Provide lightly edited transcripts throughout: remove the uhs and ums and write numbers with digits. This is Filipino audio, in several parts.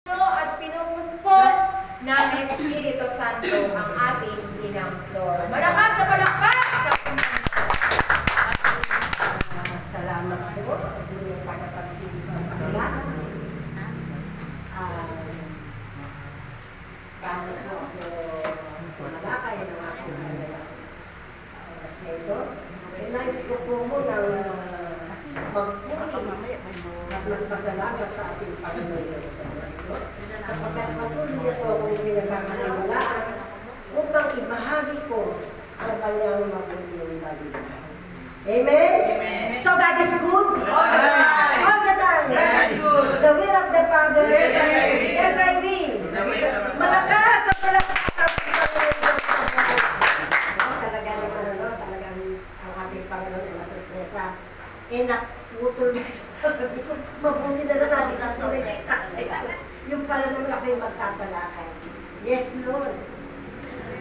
At pinupuspos ng Espiritu Santo ang ating inang Flor. Malakas na palakpak sa salamat po sa inyong pagpapagpili ng kanila. Paano po ako malakay ng aking kanila sa oras na ito. Nais ko po munang magpuli at magpasalamat sa ating Panginoon. Sapagkat patuloy niya po akong pinagkakaniwalaan upang ibahagi ko ang kanyang mabuting balita. Amen? Amen. So God is good? All the time. All the time. God is good. The will of the Father. Yes, I will. Yes, I will. The will of the Father. Malakas na malakas. Talaga naman, talagang ang ating Panginoon ay masurpresa. Nakutol mo ito. Mabuti na lang natin ang tunay sa yung pala naman ako'y magtatalakay. Yes, Lord.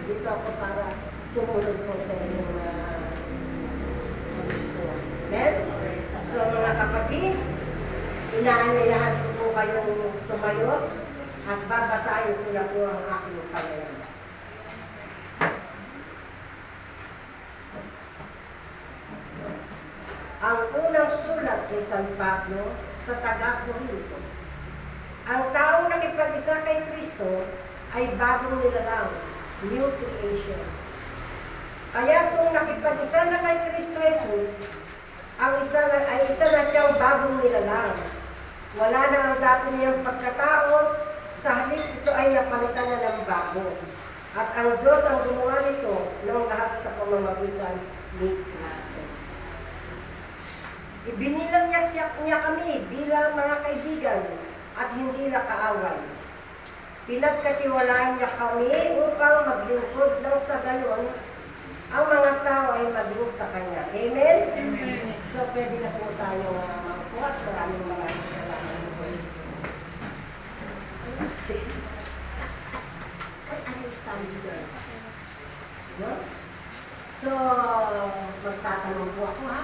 Dito ako para sumunod po sa inyong Amen? So mga kapatid, inaanyayahan ko po kayong tumayo at babasahin ko na po ang aking pangalan. Ang unang sulat ni San Pablo sa taga-Corinto. Ang taong nakipag-isa kay Kristo ay bagong nilalang, new creation. Kaya kung nakipag-isa na kay Kristo Jesus, ay isa na siyang bagong nilalang. Wala na ang dati niyang pagkatao, sa halip ito ay napalitan na ng bago. At ang Diyos ang gumawa nito ng lahat sa pamamagitan ni Kristo. Ibinilang niya kami bilang mga kaibigan at hindi na kaaway. Pinagkatiwalaan niya kami upang maglingkod ng sa gayon ang mga tao ay maging sa Kanya. Amen? Amen. So, pwede na po tayo magpo at maraming salamat po. Ay, ano yung standing there? No? So, magtatanong po ako ha?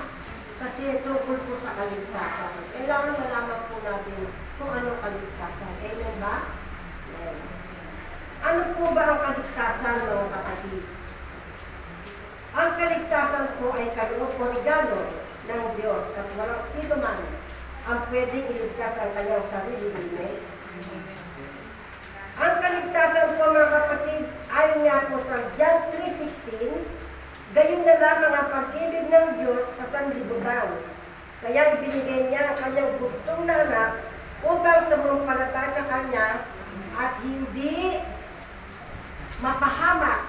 Kasi tungkol po sa kaligtasan. Kailangan malaman po natin kung anong kaligtasan. Amen ba? Amen. Ano po ba ang kaligtasan, mga kapatid? Ang kaligtasan po ay kaloob o regalo ng Diyos at walang sino man ang pwedeng iligtas ang kanyang sarili. Amen? Ang kaligtasan po, mga kapatid, ayon nga po sa John 3:16, gayon na lamang ang pag-ibig ng Diyos sa sanlibutan. Kaya ibinigay niya ang kanyang bugtong na anak upang sumumpalataya sa Kanya at hindi mapahamak,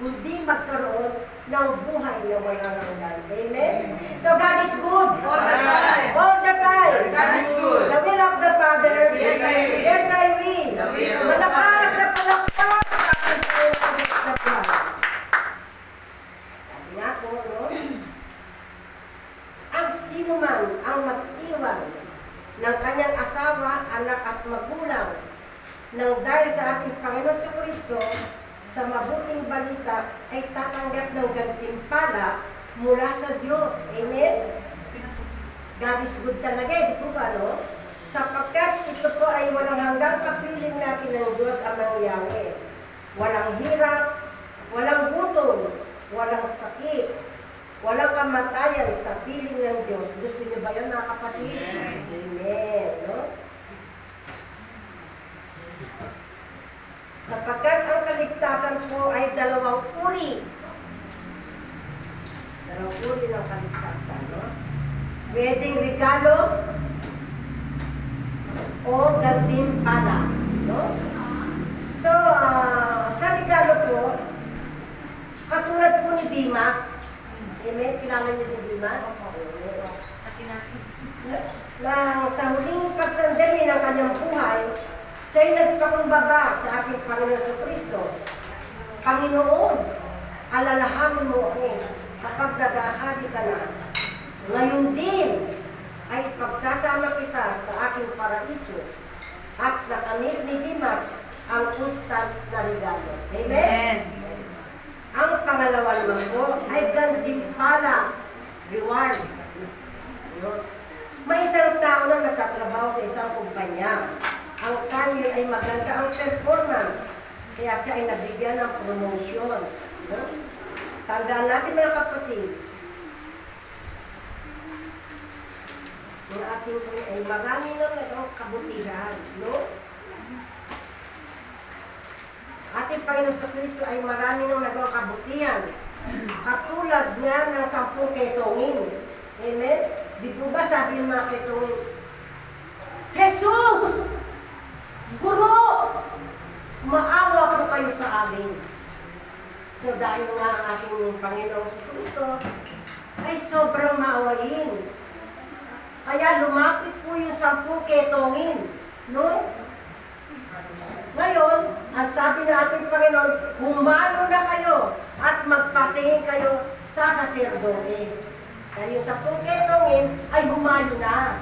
kundi magkaroon ng buhay na walang hanggan. Amen? So God is good. All the time. All the time. God is good. The will of the Father. Yes, I will. Yes, I will. The will of the Malakas Father. na palakpak sa ating Panginoon sa buhay. Sabi nga po, no? Ang sino man ang mag-iwan ng kanyang asawa, anak at magulang nang dahil sa ating Panginoon sa Kristo, sa mabuting balita ay tatanggap ng gantimpala mula sa Diyos. Amen? God is good talaga, di po ba, no? Sapagkat ito po ay walang hanggang kapiling natin ng Diyos ang nangyari. Walang hirap, walang gutom, walang sakit, walang kamatayan sa piling ng Diyos. Gusto niyo ba yun, mga kapatid? Amen. No? Sapagkat ang kaligtasan po ay dalawang uri. Dalawang uri ng kaligtasan. No? Pwedeng regalo o gantimpala. No? So, sa regalo po, katulad po ni Dimas. Amen? Kilala niyo si Dimas? Na sa huling pagsandali ng kanyang buhay, siya'y nagpakumbaba sa ating Panginoon sa Kristo. Panginoon, alalahanin mo ako kapag nagahali ka na. Ngayon din ay pagsasama kita sa aking paraiso at nakamit ni Dimas ang instant na regalo. Amen? Ang pangalawa naman po ay gantimpala, reward. May isang tao na nagtatrabaho sa isang kumpanya. Ang kanya'y ay maganda ang performance. Kaya siya ay nabigyan ng promotion. No? Tandaan natin mga kapatid, ang ating ay marami nang nagawang kabutihan. No? Ating Panginoon sa Kristo ay marami nang nagawang kabutihan. Katulad nga ng 10 ketongin. Amen? Di po ba sabi ng mga ketongin, Jesus! Guro! Maawa po kayo sa amin. So dahil nga ang ating Panginoon sa Kristo ay sobrang maawain. Kaya lumapit po yung 10 ketongin. No? Ngayon, ang sabi ng ating Panginoon, humayo na kayo at magpatingin kayo sa saserdote. Kaya yung 10 ketongin ay humayo na.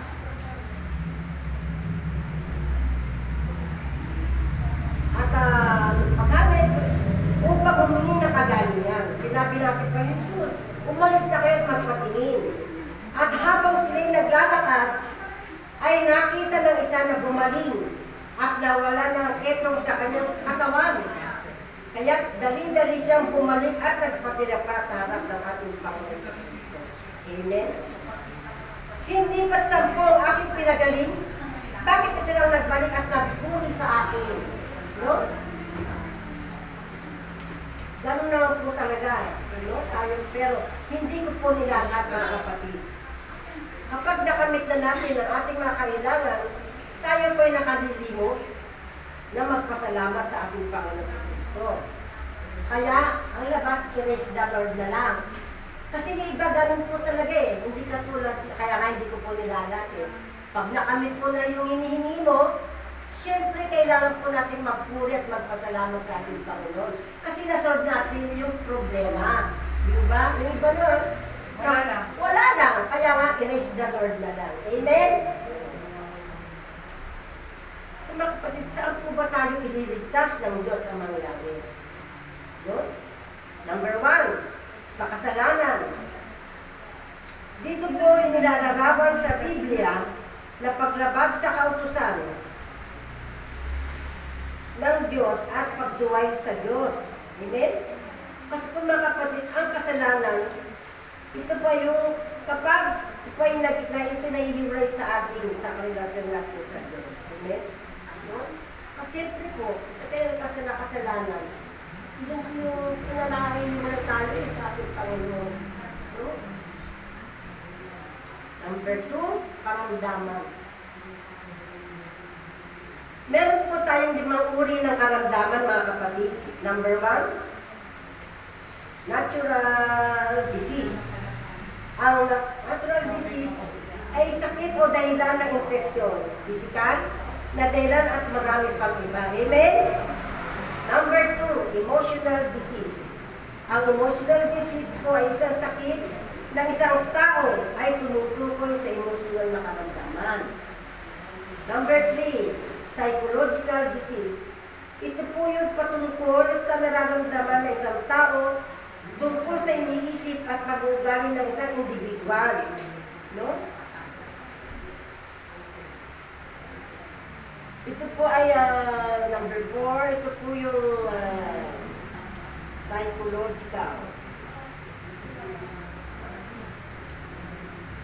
At pagkami, upang humingi na kagalingan, sinabi natin pa yun, umalis na kayo at magpatingin. At habang sila'y naglalakad, ay nakita ng isa na gumaling at nawala ng etong sa kanyang katawan. Kaya dali-dali siyang bumalik at nagpatira pa sa harap ng ating Panginoon. Amen? Hindi ba't 10 ang aking pinagaling? Bakit silang nagbalik at nagpuli sa akin? No? Ganun naman po talaga. No? Tayo, pero hindi ko po nilahat mga kapatid. Kapag nakamit na natin ang ating mga kailangan, tayo po ay nakalilimot na magpasalamat sa ating Panginoon Kristo. Kaya, ang labas, praise the Lord na lang. Kasi yung iba ganun po talaga eh. Hindi katulad, kaya nga hindi ko po nilalat eh. Pag nakamit po na yung hinihingi mo, siyempre kailangan po natin magpuri at magpasalamat sa ating Panginoon. Kasi nasolve natin yung problema. Di ba? Yung iba nun, Wala lang. wala lang. Kaya nga, praise the Lord na lang. Amen? So mga kapatid, saan po ba tayo ililigtas ng Diyos ang mga langit? No? Number 1, sa kasalanan. Dito po nilalarawan sa Biblia na paglabag sa kautusan ng Diyos at pagsuway sa Diyos. Amen? Kasi po mga kapatid, ang kasalanan, ito pa yung kapag ito pa yung ito nahihiwalay sa ating sa relasyon natin sa Diyos. Amen? No? At siyempre po, ito yung kasalanan, yung pinanahihiwalay tayo sa ating Panginoon. No? Number 2, karamdaman. Meron po tayong 5 uri ng karamdaman mga kapatid. Number 1, natural disease. Ang natural disease ay sakit o dahilan ng infeksyon. Physical na dahilan at marami pang iba. Amen? Number 2, emotional disease. Ang emotional disease po ay isang sakit ng isang tao ay tumutukoy sa emotional na karamdaman. Number 3, psychological disease. Ito po yung patungkol sa nararamdaman ng isang tao tungkol sa iniisip at pag-uugali ng isang individual. No? Ito po ay number 4, ito po yung psychological.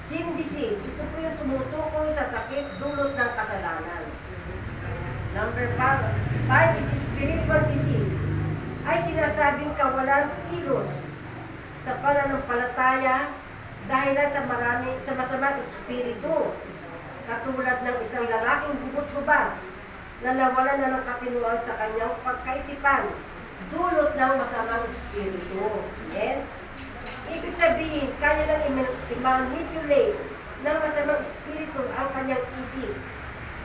Sin disease, ito po yung tumutukoy sa sakit dulot ng kasalanan. Number 5 is spiritual disease. Ay sinasabing kawalan kilos sa pananampalataya dahil sa masamang espiritu. Katulad ng isang lalaking bubot-bubad na nawalan na ng katinuan sa kanyang pagkaisipan dulot ng masamang espiritu. Amen? Ibig sabihin, kaya lang i-manipulate ng masamang espiritu ang kanyang isip.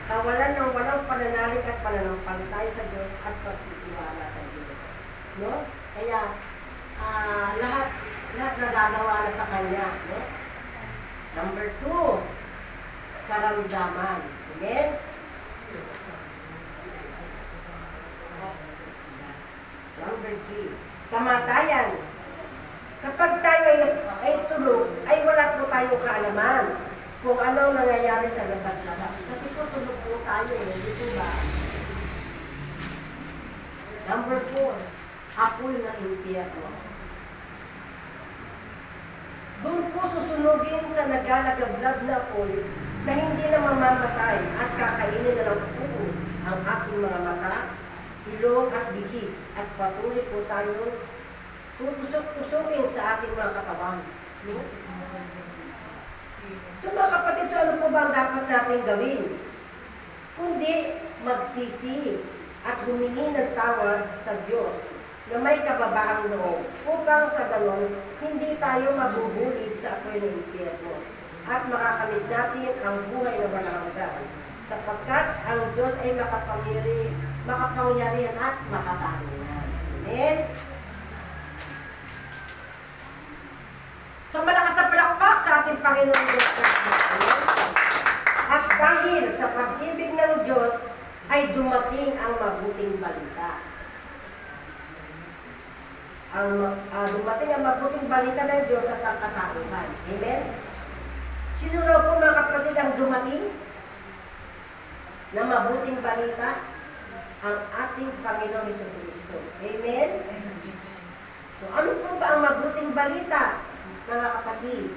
Kawalan ng walang pananalig at pananampalataya sa Diyos at pagtitiwala sa Diyos. No? Kaya, lahat nagagawa na sa kanya. No? Number 2, karamdaman. Amen? Number 3, kamatayan. Kapag tayo ay tulog, ay wala po tayong kaalaman kung ano nangyayari sa labat-labat. Kasi po tulog po tayo eh, dito ba? Number 4, apol ng impyerno. Doon po susunugin sa naglalagablag na apol na hindi na mamamatay at kakainin na ng puo ang ating mga mata, ilong at bibig at patuloy po tayong tutusok-tusokin sa ating mga katawan. No? So mga kapatid, so ano po ba ang dapat natin gawin? Kundi magsisi at humingi ng tawad sa Diyos na may kababaang loob upang sa ganon hindi tayo mabubulig sa apoy ng impyerno at makakamit natin ang buhay na walang hanggan sapagkat ang Diyos ay makapangyarihan at makatahanan. Amen? So malakas na palakpak sa ating Panginoon Diyos. Amen? At dahil sa pag-ibig ng Diyos ay dumating ang mabuting balita. Dumating ang mabuting balita ng Diyos sa sangkatauhan. Amen? Sino raw po mga kapatid ang dumating na mabuting balita? Ang ating Panginoon Jesucristo. Amen? So ano po ba ang mabuting balita, mga kapatid?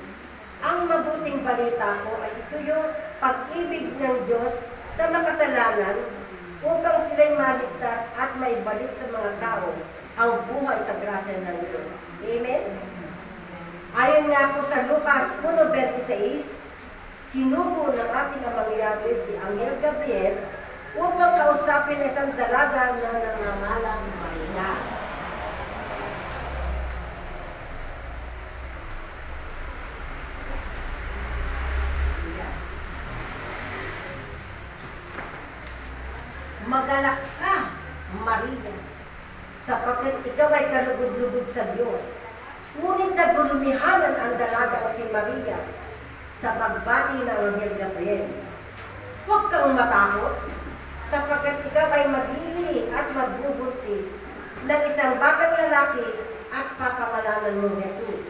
Ang mabuting balita po ay ito yung pag-ibig ng Diyos sa makasalanan upang sila'y maligtas at maibalik sa mga tao ang buhay sa grasya ng Diyos. Amen? Ayon nga po sa Lucas 1:26, sinugo ng ating Amang Yahweh si Anghel Gabriel upang kausapin ang isang dalaga na nangangalang Maria. Magalak ka, Maria, sapagkat ikaw ay kalugod-lugod sa Diyos. Ngunit nagulumihanan ang dalagang si Maria sa pagbati ng Anghel Gabriel. Huwag kang matakot, sapagkat ikaw ay magili at magbubuntis ng isang batang lalaki at papangalanan mo Jesus.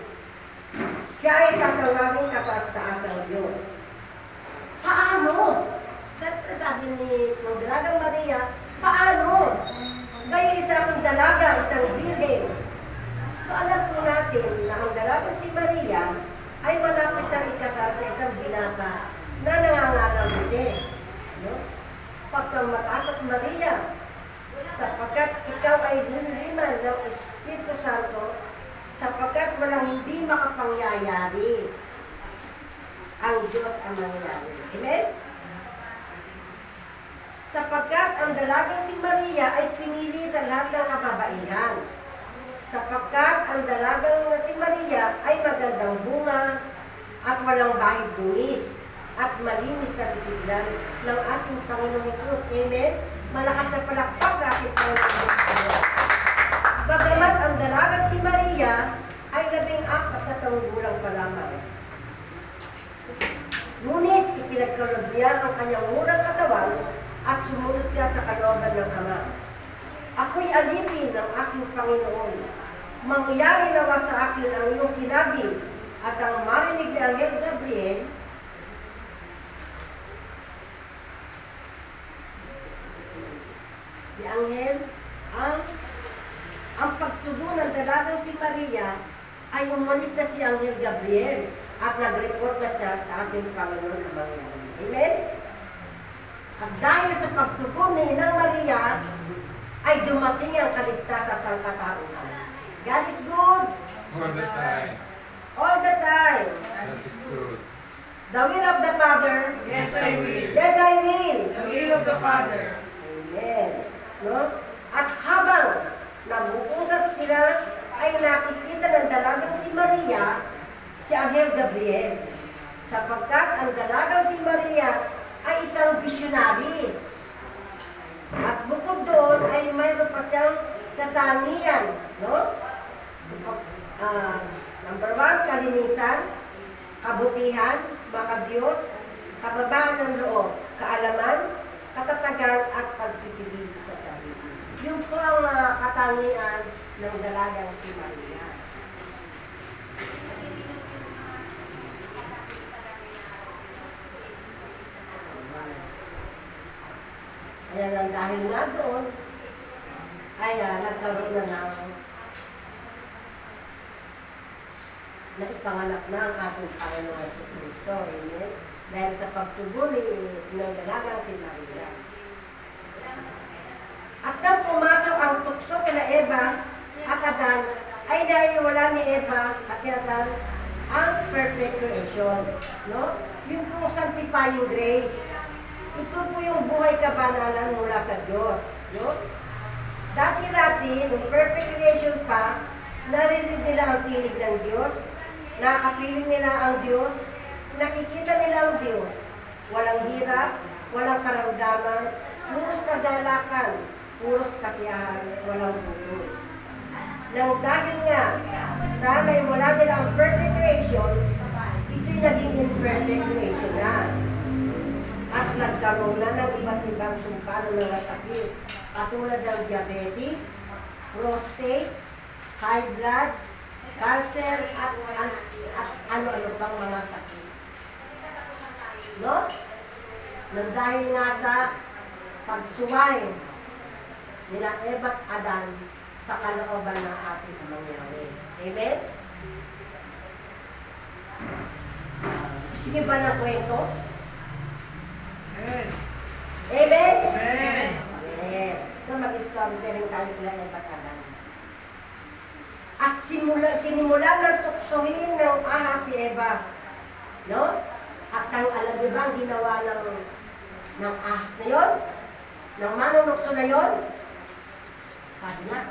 Siya ay tatawagin kataas-taasang Diyos. Paano? Siyempre sabi ni dalagang Maria, paano? Kayo isang dalaga, isang birhen. So alam po natin na ang dalaga si Maria ay malapit na ikasal sa isang binata na nangangalang Jose. No? Pagkang matakot Maria, sapagkat ikaw ay linliman ng Espiritu Santo, sapagkat walang hindi makapangyayari ang Diyos ang mangyayari. Amen? Sapagkat ang dalagang si Maria ay pinili sa lahat ng kababaihan. Sapagkat ang dalagang si Maria ay magandang bunga at walang bahid dungis at malinis na sisilan ng ating Panginoong Hesus. Amen? Malakas na palakpak sa ating Panginoong Hesus. Bagamat ang dalagang si Maria ay 14 na taong gulang pa lamang. Ngunit ipinagkaloob niya ang kanyang murang katawan at sumunod siya sa kalooban ng Ama. Ako'y alipin ng aking Panginoon. Mangyari nawa sa akin ang iyong sinabi at ang marinig ni Anghel Gabriel ni Anghel, ang pagtugon ng dalagang si Maria ay umalis na si Anghel Gabriel at nag-report na siya sa ating Panginoon na mangyari. Amen? At dahil sa pagtugon ni Inang Maria, ay dumating ang kaligtasan sa sangkatauhan. God is good. All the time. All the time. That is good. The will of the Father. Yes, I will. Yes, I will. The will of the Father. Amen. No? At habang nag-uusap sila, ay nakikita ng dalagang si Maria, si Anghel Gabriel. Sapagkat ang dalagang si Maria ay isang visionary. At bukod doon ay mayroon pa siyang katangian, no? Number 1, kalinisan, kabutihan, makadiyos, kababaan ng loob, kaalaman, katatagan at pagpipili sa sarili. Yun po ang katangian ng dalagang si Maria. Kaya lang dahil nga doon, ay nagkaroon na ipanganak na ang ating Panginoon Jesucristo. Amen? Dahil sa pagtubuli ng dalagang si Maria. At nang pumasok ang tukso kina Eva at Adan, ay dahil wala ni Eva at ni Adan ang perfect creation. No? Yung pong sanctifying grace. Ito po yung buhay kabanalan mula sa Diyos. No? Dati-dati, nung perfect creation pa, narinig nila ang tinig ng Diyos, nakapiling nila ang Diyos, nakikita nila ang Diyos. Walang hirap, walang karamdaman, puros kagalakan, puros kasiyahan, walang buto. Nang dahil nga, sana'y wala nila ang perfect creation, ito'y naging imperfect creation na. At nagkaroon na ng iba't ibang sumpano ng sakit, katulad ng diabetes, prostate, high blood, cancer, at ano-ano pang mga sakit. No? Nang dahil nga sa pagsuway nila Eva at Adan sa kalooban ng ating mangyari. Amen? Sige ba ng kwento? Amen. Amen? Amen. Amen. So mag-storytelling tayo kila Eva at Adan. At sinimulan ng tuksohin ng ahas si Eva. No? At alam niyo ba ang ginawa ng ahas na yon? Ng manunukso na yon? Sabi nga.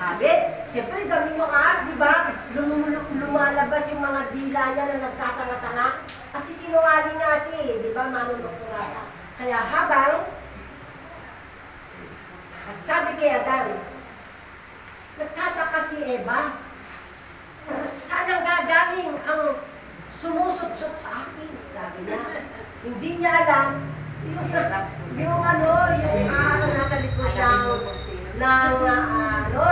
Sabi, siyempre gawin yung ahas, di ba? Lumalabas yung mga dila niya na nagsasanga-sanga. Kasi sinungaling nga si, di ba? Manunukso nga siya. Kaya habang at sabi kay Adan, nagtataka si Eva, saan ang gagaling ang sumusot-sot sa akin? Sabi niya. Hindi niya alam, yung ahas na nasa likod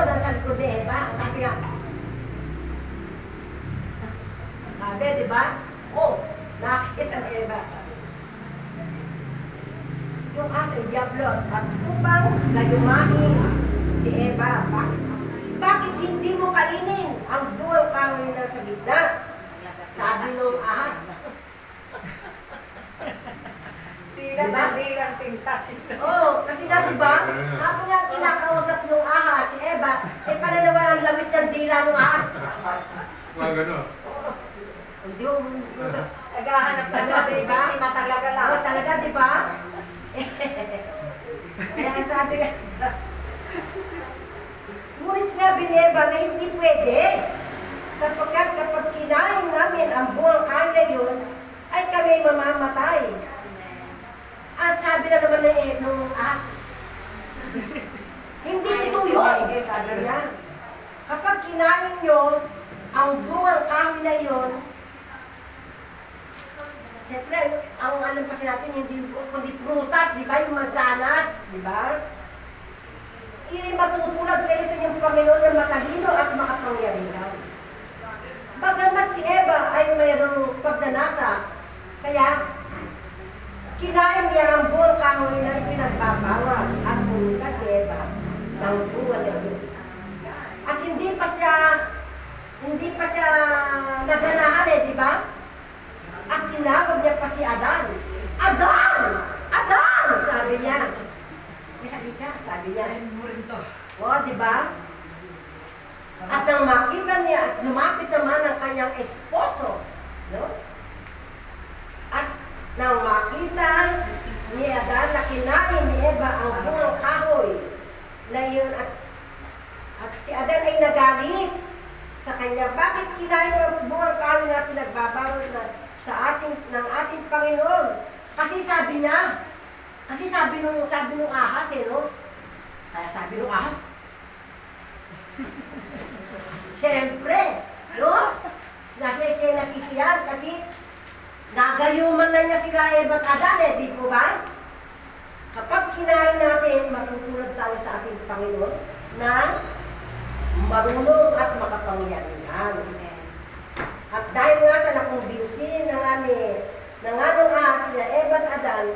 nasa likod ni Eva. Sabi niya, sabi, di ba? Oh, nakikita ni Eva. Yung ahas ay diablos at upang gayumahin si Eva. Bakit hindi mo kainin ang buwang kahoy na sa gitna? Sabi nung ahas. Dilang pintas yun. Oo, kasi nga diba, habang nga kinakausap nung ahas si Eva, pananawa ang lamit ng dila nung ahas. Mga gano'n. Hindi yung... Naghahanap na Diba? may biktima talaga lang. Oo, talaga, diba? Kaya sabi nga, ngunit sinabi ni Eva na hindi pwede, sapagkat kapag kinain namin ang buwang kain na yun, ay kami mamamatay. At sabi na naman nung hindi ito yun, sabi niya. Kapag kinain nyo ang buwang kain na yun, siyempre, ang alam kasi natin, hindi kundi prutas, di ba? Yung mansanas, di ba? Ili matutulad kayo sa inyong Panginoon na matalino at makapangyarihan. Bagamat si Eva ay mayroong pagnanasa, kaya kinain niya ang buong kahoy na ipinagbabawal at pumunta si Eva ng bunga niya. At hindi pa siya naganahan di ba? At tinawag niya pa si Adan. Adan! Adan! Sabi niya. Halika, sabi niya. O, di ba? At nang makita niya at lumapit naman ang kanyang esposo, no? At nang makita ni Adan na kinain ni Eva ang bungang kahoy na yun at si Adan ay nagalit sa kanya. Bakit kinain ang bungang kahoy na pinagbabawal ng ating Panginoon? Kasi sabi niya, sabi nung ahas no? Kaya sabi nung ahas, siyempre, no? Nasisiyan kasi nagayuman na niya sila Eva at Adan di po ba? Kapag kinain natin, matutulad tayo sa ating Panginoon na marunong at makapangyarihan. At dahil nga sa nakumbinsi na nga nung ahas sila Eva at Adan,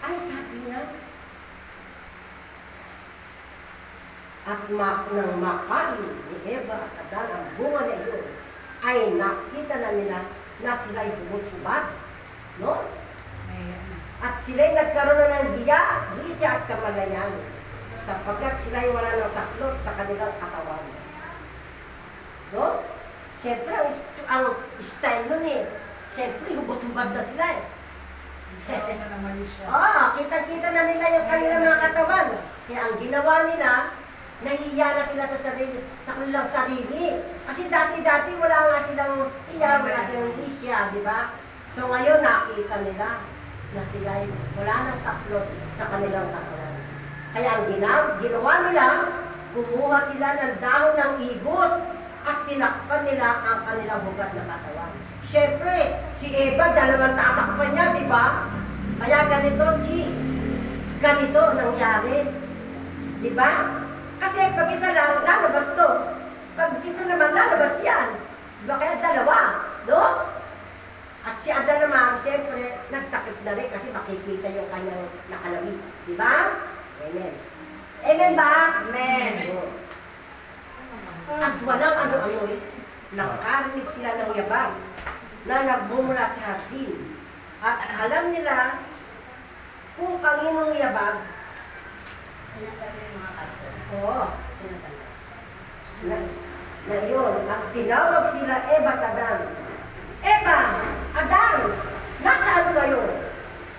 ay sabi niya, At nang makain ni Eva at Adan ang bunga na iyon, ay nakita na nila na sila'y bumutubad. No? At sila'y nagkaroon na ng hiya, risya at kamalayan, sapagkat sila'y wala ng saklot sa kanilang katawan. No? Siyempre, ang style nun eh. Siyempre, hubot-hubad na sila eh. Kita-kita na nila yung kanilang mga kasawan. Kaya ang ginawa nila, nahihiya na sila sa kanilang sarili. Kasi dati-dati wala nga silang iya, wala silang isya, di ba? So ngayon nakita nila na sila wala nang saklot sa kanilang katawan. Kaya ang ginawa nila, kumuha sila ng dahon ng igos at tinakpan nila ang kanilang bugat na katawan. Siyempre, si Eva, dalawang tatakpan niya, di ba? Kaya ganito, ganito nangyari. Di ba? Kasi pag isa lang, lalabas to. Pag dito naman, lalabas yan. Diba kaya dalawa? No? At si Adan naman, siyempre, nagtakip na rin kasi makikita yung kanyang nakalawit. Diba? Amen. Amen ba? Amen. At walang ano-ano, nakarinig sila ng yabang na nagmumula sa hardin. At alam nila kung kaninong yabang. Oo. Na yun, at tinawag sila Eva at Adan. Eva, Adan, nasaan kayo?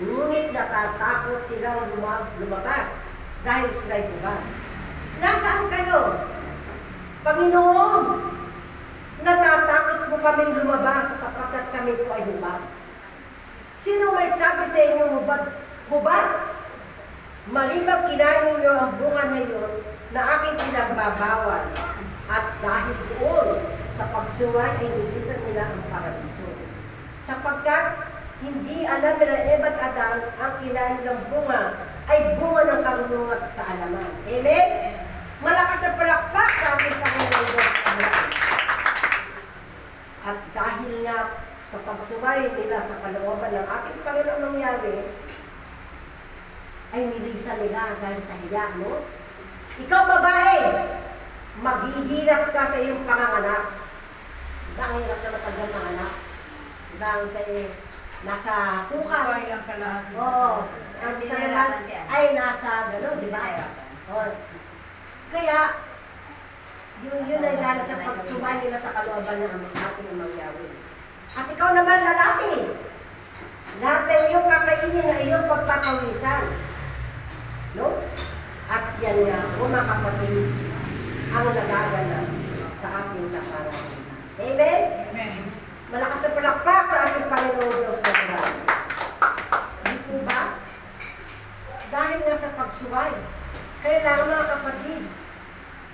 Ngunit natatakot silang lumabas dahil sila'y bubad. Nasaan kayo? Panginoon, natatakot po kaming lumabas sapagkat kami po ay hubad. Sino may sabi sa inyo hubad? Malibang kinain ninyo ang bunga na yun na aking pinagbabawal. At dahil doon, sa pagsuway ay nilisan nila ang paradiso. Sapagkat hindi alam nila Eva at Adan ang kinain ng bunga ay bunga ng karunungan at kaalaman. Amen? Malakas na palakpak sa ating Panginoon Diyos. At dahil nga sa pagsuway nila sa kalooban ng ating Panginoon nangyari, ay nilisan nila dahil sa hiya, no? Ikaw babae, maghihirap ka sa iyong panganganak. Diba ang hirap na matagal ng anak? Diba ang nasa kuka? Oo. Ang isa naman ay nasa gano'n, diba? Oo. Kaya, yun ay lalo sa pagsumay nila sa kalooban ng ating Amang Yahweh. At ikaw naman lalaki, lahat ng iyong kakainin na iyong pagpapawisan. No? At yan nga, mga kapatid, ang nagaganap sa ating kasalan. Amen? Amen. Malakas na palakpak sa ating Panginoon Diyos sa Christ. Di po ba? Dahil nga sa pagsuway, kailangan mga kapatid,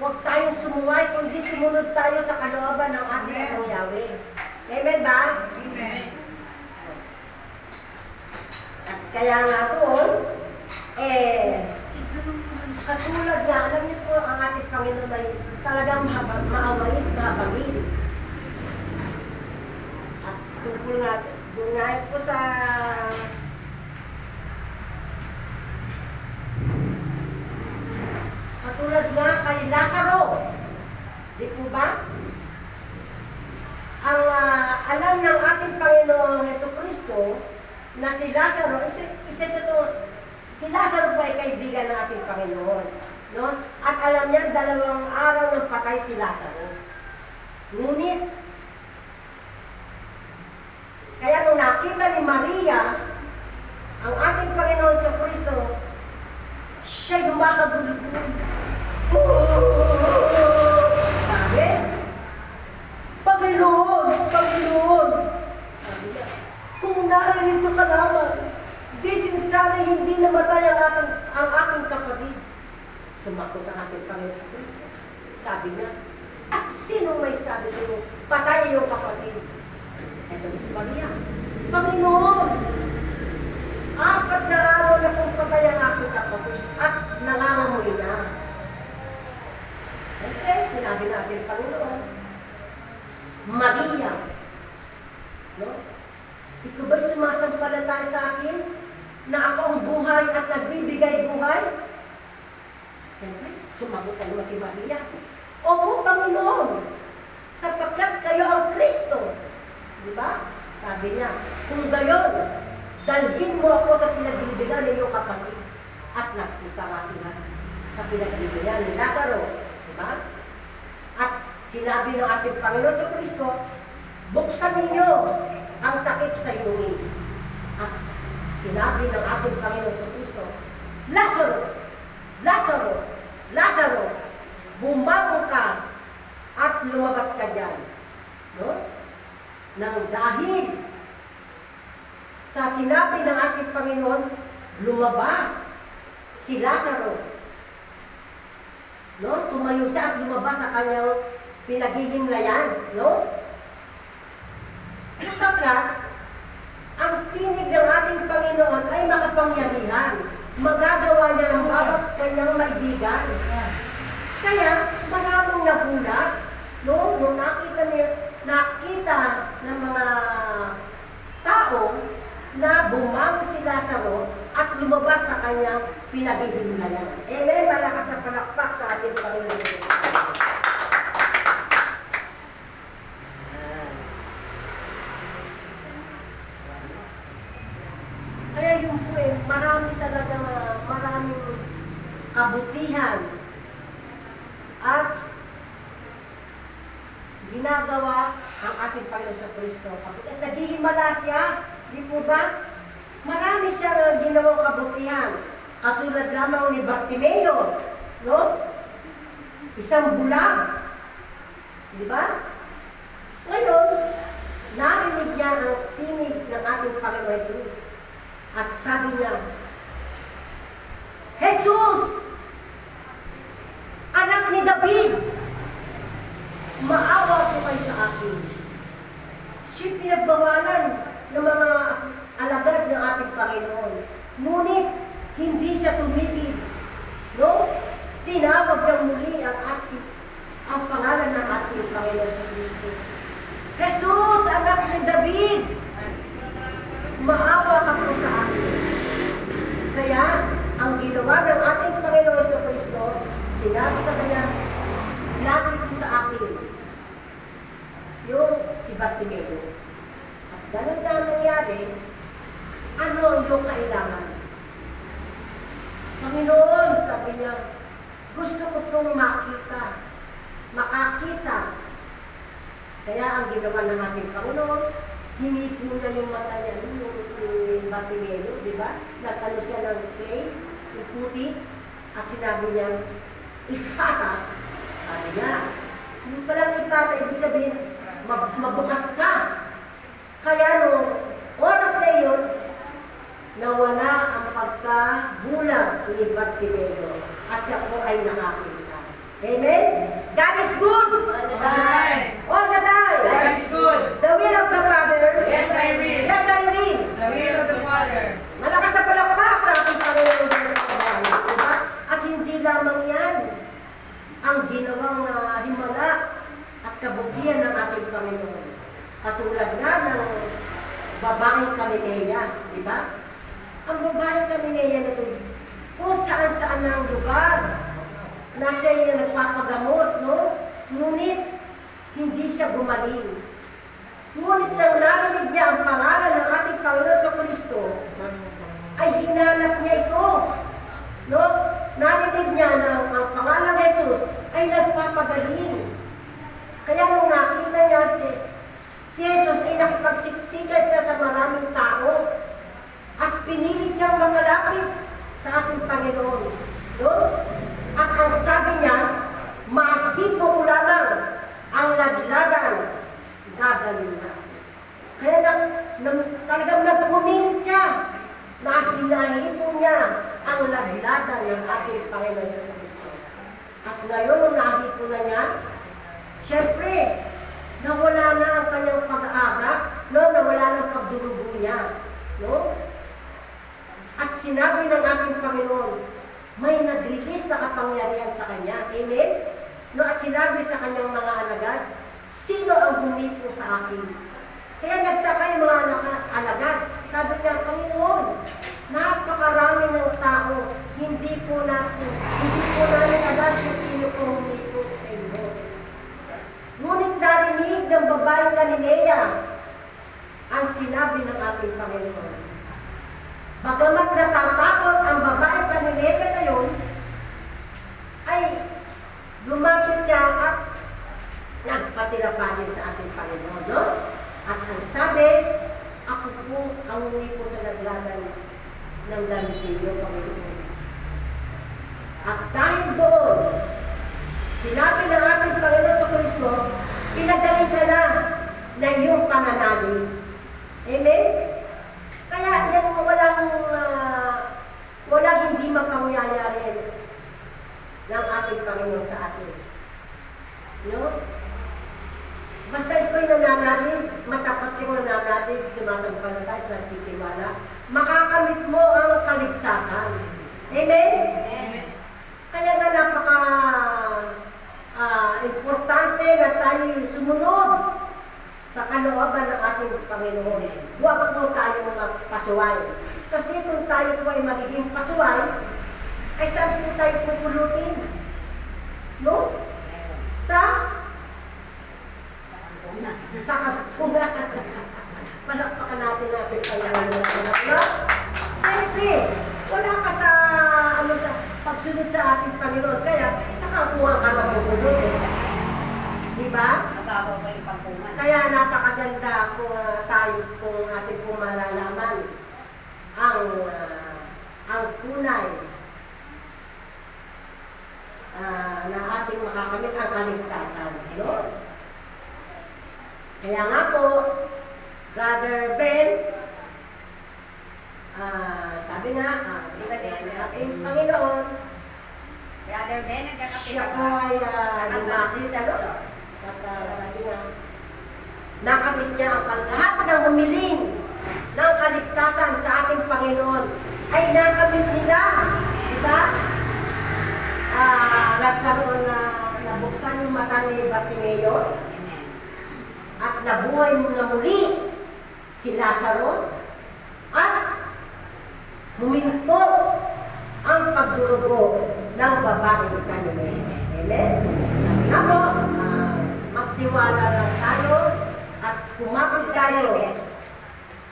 huwag tayong sumuway, kundi sumunod tayo sa kalooban ng ating Amang Yahweh. Amen ba? Amen. At kaya nga doon, katulad niya, alam niyo po ang ating Panginoon ay talagang maawain, mahabagin. At tungkol nga, doon nga po sa katulad nga kay Lazaro. Di po ba? Ang alam ng ating Panginoong Jesucristo na si Lazaro, si Lazaro po ay kaibigan ng ating Panginoon. No? At alam niya, 2 araw nang patay si Lazaro. Ngunit, kaya nung nakita ni Maria, ang ating Panginoon Jesucristo, siya'y lumakagulugulog. Sabi, Panginoon, Panginoon, sabi niya, kung naririto ka naman, di sinasari hindi namatay ang aking kapatid. Sumakot ang ating Panginoon Kristo. Sabi niya, at sino may sabi sa'yo, patay yung kapatid? Ito si Maria, Panginoon, 4 na araw na kung patay ang aking kapatid at nangangamoy na. Okay, sinabi natin Panginoon, Maria, no? Ikaw ba'y sumasampalataya sa akin na ako ang buhay at nagbibigay buhay? Siyempre, sumagot naman si Maria, "Opo, Panginoon, sapagkat kayo ang Kristo." Di ba? Sabi niya, "Kung gayon, dalhin mo ako sa pinagbibigyan ng iyong kapatid." At nagpunta nga sila sa pinagbibigyan ni Lazaro. Di ba? At sinabi ng ating Panginoon sa Kristo, "Buksan ninyo ang takip sa inyong." At sinabi ng ating Panginoon sa Kristo, "Lazaro, Lazaro, Lazaro, bumangon ka at lumabas ka dyan." No? Nang dahil sa sinabi ng ating Panginoon, lumabas si Lazaro. No? Tumayo siya at lumabas sa kanyang pinaghihimlayan. No? Sapagkat ang tinig ng ating Panginoon ay makapangyarihan. Magagawa niya ang bawat kanyang maibigan. Kaya maraming nagulat, no? Nung nakita ng mga tao na bumangon si Lazaro at lumabas sa kanyang pinaghihimlayan. Amen. Malakas na palakpak sa ating Panginoon. Kaya yung po marami talaga, maraming kabutihan at ginagawa ang ating Panginoon sa Kristo. At naghihimala siya, di po ba? Marami siyang ginawang kabutihan. Katulad lamang ni Bartimeo, no? Isang bulag. Di ba? Ngayon, narinig niya ang tinig ng ating Panginoon Jesus. At sabi niya, "Jesus, anak ni David, maawa po kayo sa akin." Siya pinagbawalan ng mga alagad ng ating Panginoon. Ngunit, hindi siya tumigil. No? Tinawag niya muli ang pangalan ng ating Panginoon sa Kristo. "Jesus, anak ni David, maawa ka po sa akin." Kaya, ang ginawa ng ating Panginoon sa Kristo, sinabi sa kanya, "Lapit po sa akin." Yung si Bartimeo. At ganun na nangyari, ano ang iyong kailangan? "Panginoon," sabi niya, "gusto ko pong makakita." Kaya ang ginawa ng ating Panginoon, hinipo niya yung mata niya, yung Bartimeo, di ba? Nagtalo siya ng clay, yung puti, at sinabi niya, "Ifata." Sabi niya, yung palang ifata, ibig sabihin, mabukas ka. Kaya nung oras na yun, nawala ang pagkabulag ni Bartimeo at siya po ay nakakita. Amen? God is good! All the time. All the time! God is good. The will of the Father. Yes, I will. Yes, I will. The will of the Father. Malakas na palakpak sa ating Panginoon Diyos. Diba? At hindi lamang yan ang ginawang himala at kabutihan ng ating Panginoon. Katulad nga ng babaeng Kalineya, di ba? Ang babaeng Kalineya na ito, kung saan-saan ang lugar na siya nagpapagamot, no? Ngunit, hindi siya gumaling. Ngunit nang narinig niya ang pangalan ng ating Panginoon sa Kristo, ay hinanap niya ito. No? Narinig niya na ang pangalan ng Jesus ay nagpapagaling. Kaya nung nakita niya si Jesus ay nakipagsiksikan siya sa maraming tao at pinilit niyang makalapit sa ating Panginoon. No? At ang sabi niya, "Mahipo ko lamang ang laglagan, gagaling na." Kaya talagang nagpumilit siya na hinahipo niya ang laglagan ng ating Panginoon sa Kristo. At ngayon, nung nahipo na niya, siyempre, nawala na ang kanyang pag-aagas, no? Nawala na ang pagdurugo niya. No? At sinabi ng ating Panginoon, may nag-release na kapangyarihan sa kanya. Amen? No? At sinabi sa kanyang mga alagad, "Sino ang humipo sa akin?" Kaya nagtaka yung mga alagad. Sabi niya, "Panginoon, napakarami ng tao, hindi po namin agad kung ng babaeng Galilea ang sinabi ng ating Panginoon. Bagamat natatakot ang babaeng Galilea na yun, ay lumapit siya at nagpatirapanin sa ating Panginoon. No? At ang sabi, ako po ang umi po sa naglagan ng damit ninyo, Panginoon. At dahil doon, sinabi ng ating Panginoon sa Kristo, pinagaling ka na ng iyong pananalig. Amen? Kaya yan walang hindi mapangyayari ng ating Panginoon sa atin. No? Basta ito'y nananalig, matapat yung nananalig, sumasampalatay, nagtitiwala, makakamit mo ang kaligtasan. Amen? Amen. Kaya nga importante na tayo sumunod sa kalooban ng ating Panginoon. Huwag po tayo pasuway. Kasi kung tayo po ay magiging pasuway, ay saan po tayo pupulutin? No? Sa kaspungan. Palakpakan natin natin Panginoon. No? Siyempre, wala ka sa pagsunod sa ating Panginoon. Kaya, sa kampungan ka mapupulot. Diba? Nababaw ko yung pagpungan. Kaya napakaganda kung kung ating pong malalaman ang tunay na ating makakamit ang kaligtasan. No? Kaya nga po, Brother Ben, sabi nga, ating Panginoon, Brother Ben, nagkakapit siya po ay lumapit, at sabi nga, nakamit niya ang lahat ng humiling ng kaligtasan sa ating Panginoon ay nakamit nila. Diba? Nagkaroon na nabuksan yung mata ni Bartimeo at nabuhay na muli si Lazaro at huminto ang pagdurugo ng babaeng Galilea. Amen? Sabi nga po, magtiwala lang tayo at kumapit tayo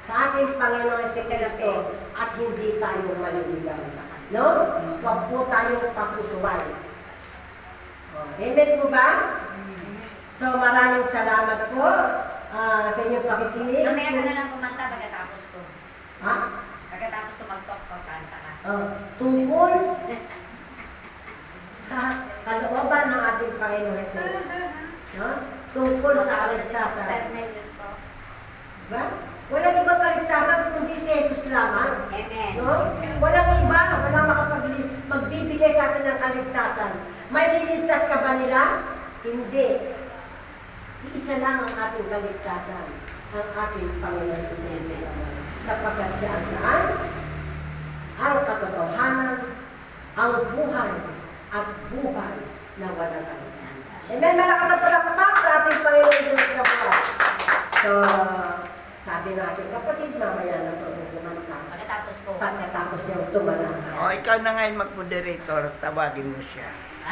sa ating Panginoon Kristo at hindi tayo maliligaw. No? Huwag po tayong pasusuway. Amen po ba? So maraming salamat po sa inyong pakikinig. Mamaya ka na lang kumanta pagkatapos ko. Ha? Pagkatapos ko mag-talk ko, kanta ka. Tungkol sa kalooban ng ating Panginoon Jesus. No? Tungkol sa kaligtasan. Diba? Walang ibang kaligtasan kundi si Jesus lamang. Amen. No? Walang iba, walang magbibigay sa atin ng kaligtasan. May liligtas ka ba nila? Hindi. Isa lang ang ating kaligtasan, ang ating Panginoon Jesus. Sapagkat siya ang daan, ang katotohanan, ang buhay, at buhay na walang hanggan. Amen. Malakas ang palakpak sa ating Panginoon Jesus na buhay. So, sabi natin, kapatid, mamaya na ito kumanta. Pagkatapos ko. Pagkatapos niya tumalakay. O, ikaw na ngayon mag-moderator, tawagin mo siya.